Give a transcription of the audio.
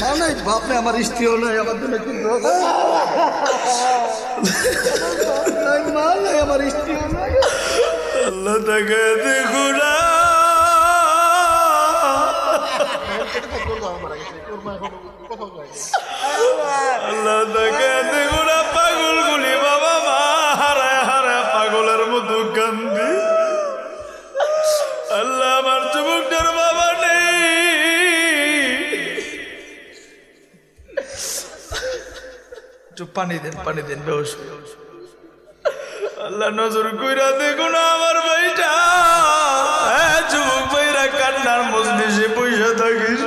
মানে বাপ নাই, আমার স্ত্রীও নাই, আমার জন্য কিন্তু মা নাই, আমার স্ত্রীও নাই। আল্লাহ তাকে দেখো না, আল্লাহ তাকে দেখো না, পাগল গুলি বাবা মা হারায় হারায় পাগলের মতো কান্দি। আল্লাহ আমার যুবকটার বাবা নেই, একটু পানি দেন বেহস। আল্লাহ নজর কইরা দেখো না আমার ভাইটা, যুবক ভাইরা কান্নার মজলিসে পয়সা থাকিস।